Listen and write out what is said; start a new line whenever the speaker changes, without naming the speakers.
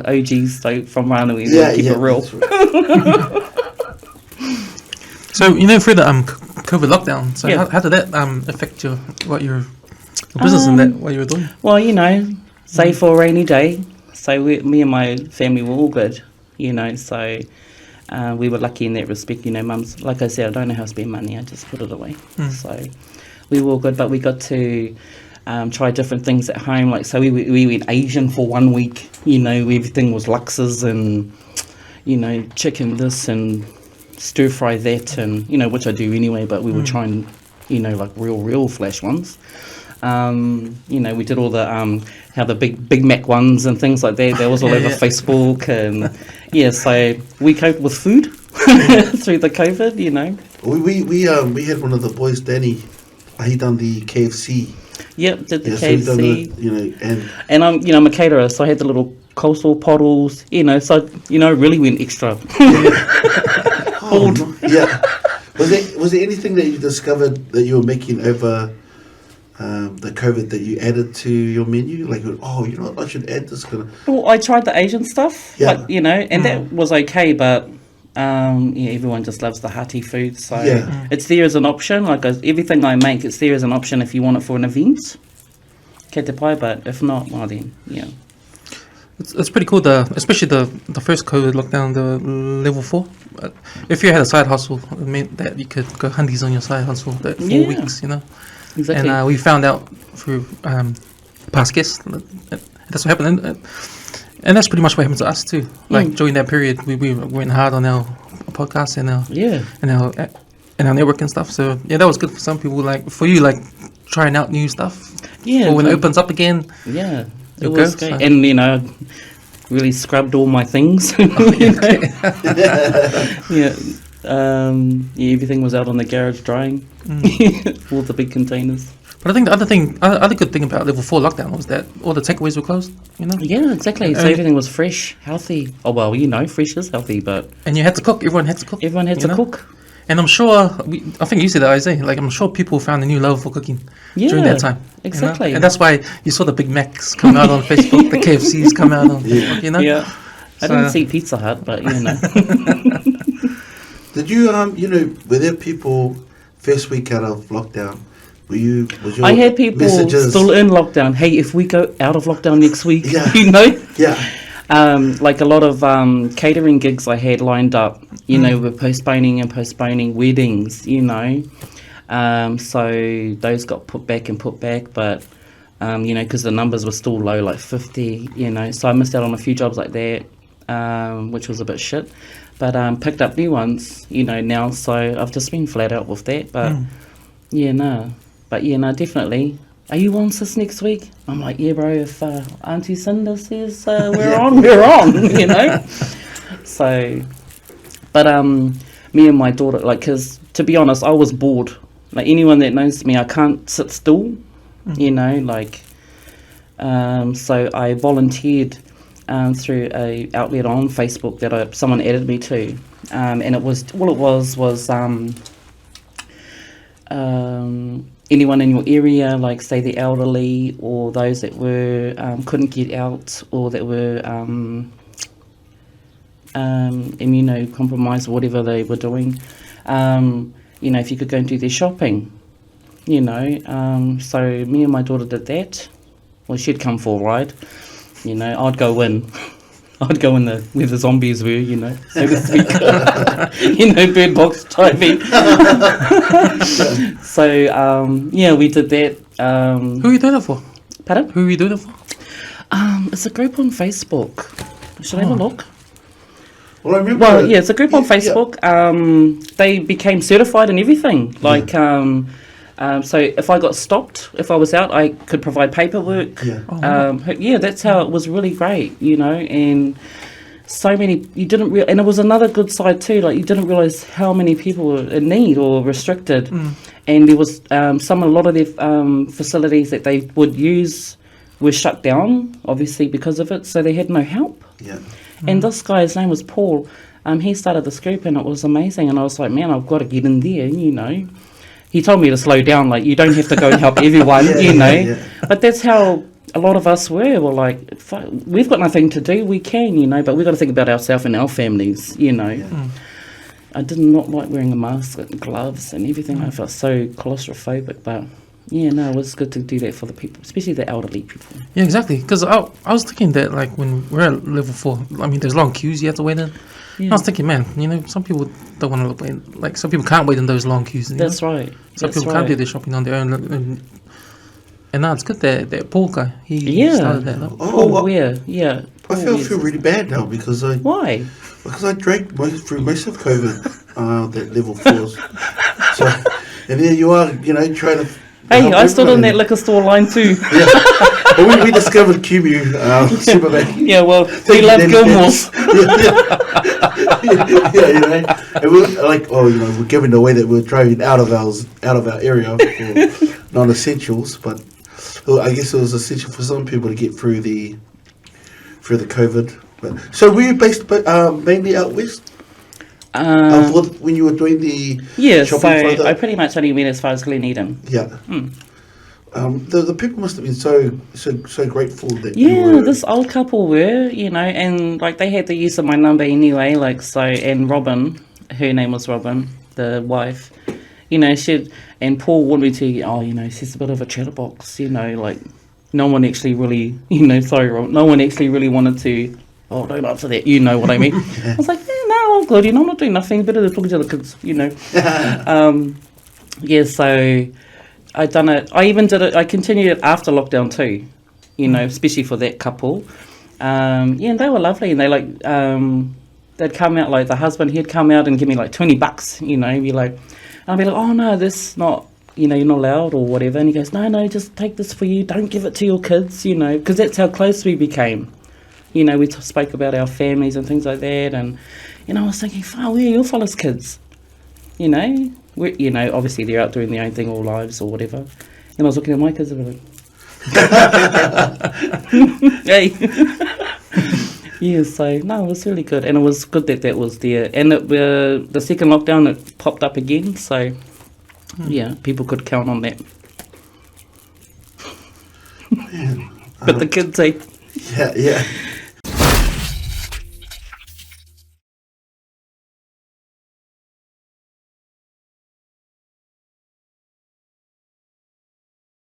OGs from Ranui. Keep it real.
So through the COVID lockdown, so how did that affect your business and that what you were doing?
Well, save for a rainy day. So me and my family were all good. So we were lucky in that respect. Mum's, like I said, I don't know how to spend money. I just put it away. So we were all good, but we got to try different things at home. Like, so we went Asian for 1 week. Everything was luxes and chicken this and stir fry that, and which I do anyway, but we were trying like real flash ones. We did all the how the Big Mac ones and things like that was all over Facebook, and so we coped with food through the COVID.
We had one of the boys, Danny, he done the KFC.
Yep, did the KFC.
So he done
and I'm a caterer, so I had the little coleslaw bottles, so really went extra.
Yeah. Was there anything that you discovered that you were making over the COVID that you added to your menu? Like, I should add this kind of...
Well, I tried the Asian stuff, and that was okay, but everyone just loves the hearty food, so it's there as an option. Like everything I make, it's there as an option if you want it for an event. Kei te pai, but if not, well then,
It's pretty cool, especially the first COVID lockdown, the level 4. If you had a side hustle, it meant that you could go hundies on your side hustle that 4 weeks,
Exactly.
And we found out through past guests that's what happened, and that's pretty much what happened to us too. Like during that period, we went hard on our podcast and our network and stuff. So that was good for some people. Like for you, like trying out new stuff.
Yeah.
Or when it opens up again.
Yeah. It was great. And really scrubbed all my things. Everything was out on the garage drying. All the big containers.
But I think the other good thing about level 4 lockdown was that all the takeaways were closed.
Yeah, exactly. So everything was fresh, healthy. Oh well, fresh is healthy, but
and you had to cook. Everyone had to cook.
Everyone had to cook.
And I'm sure, I think you said that, Isaiah, like I'm sure people found a new level for cooking during that time.
Exactly.
And that's why you saw the Big Macs come out on Facebook, the KFCs come out on Facebook,
Yeah. I didn't see Pizza Hut, but
Did you, were there people first week out of lockdown?
I had people still in lockdown. Hey, if we go out of lockdown next week, like a lot of catering gigs I had lined up, were postponing weddings, so those got put back, but because the numbers were still low, like 50, so I missed out on a few jobs like that, which was a bit shit, but picked up new ones, now, so I've just been flat out with that, but definitely. Are you on sis next week? I'm like, yeah, bro, if Auntie Cinda says we're on, we're on, So, but me and my daughter, like, because to be honest, I was bored. Like, anyone that knows me, I can't sit still, so I volunteered through a outlet on Facebook that someone added me to, and it was anyone in your area, like say the elderly or those that were couldn't get out or that were immunocompromised or whatever they were doing, if you could go and do their shopping, so me and my daughter did that. Well, she'd come for a ride, I'd go in where the zombies were, so to speak. Bird box typing. So, we did that.
Who are you doing it for?
Pardon?
Who are you doing it for?
It's a group on Facebook. Should I have a look?
Well, I remember...
it's a group on Facebook. Yeah. They became certified and everything. Like, so if I got stopped, if I was out, I could provide paperwork. That's how it was really great, and so many, you didn't and it was another good side too, like you didn't realise how many people were in need or restricted, and there was a lot of their facilities that they would use were shut down, obviously because of it, so they had no help. And this guy, his name was Paul, he started this group and it was amazing, and I was like, man, I've got to get in there, He told me to slow down, like, you don't have to go and help everyone, But that's how a lot of us were like, we've got nothing to do, we can, you know, but we've got to think about ourselves and our families, you know.
Yeah.
I did not like wearing a mask and gloves and everything. I felt so claustrophobic, but yeah, no, it was good to do that for the people, especially the elderly people.
Yeah, exactly. Because I was thinking that, like, when we're at level 4, I mean, there's long queues you have to wait in.
Yeah.
I was thinking, man, you know, some people don't want to wait. Like, some people can't wait in those long queues.
That's right.
Some people can't do their shopping on their own. And now it's good that Paul guy, he started that.
Paul, yeah.
I feel really bad now because
Why?
Because I drank through most of COVID, that level 4s. So, and there you are, you know, trying to.
Hey, I stood on that liquor store line too.
Yeah. Well, we discovered QMU Superbank.
Yeah, well, we love Gilmore's.
Yeah, you know, and we're like, you know, we're giving away that we're driving out of our area for non-essentials, but I guess it was essential for some people to get through the COVID. But, so were you based mainly out west? When you were doing the shopping
I pretty much only went as far as Gleneden.
Yeah. The people must have been so grateful that
this old couple were, you know, and like they had the use of my number anyway, like so, and Robin, her name was Robin, the wife, you know, and Paul wanted me to, you know, she's a bit of a chatterbox, you know, like no one actually really, you know, sorry Rob, no one actually really wanted to, don't answer that, you know what I mean. I was like, no, I'm good, you know, I'm not doing nothing, better than talking to the kids, you know. So I done it. I even did it. I continued it after lockdown too, you know, especially for that couple. And they were lovely. And they they'd come out, like the husband, he'd come out and give me like $20, you know, be like, I'd be like, oh no, this not, you know, you're not allowed or whatever. And he goes, no, just take this for you. Don't give it to your kids, you know, because that's how close we became. You know, we spoke about our families and things like that. And, you know, I was thinking, we're your fellas kids, you know. You know, obviously they're out doing their own thing all lives or whatever. And I was looking at my kids and I was like, hey. Yeah, so, no, it was really good. And it was good that was there. And the second lockdown, it popped up again. So, yeah, people could count on that.
Man,
But the kids,
Yeah.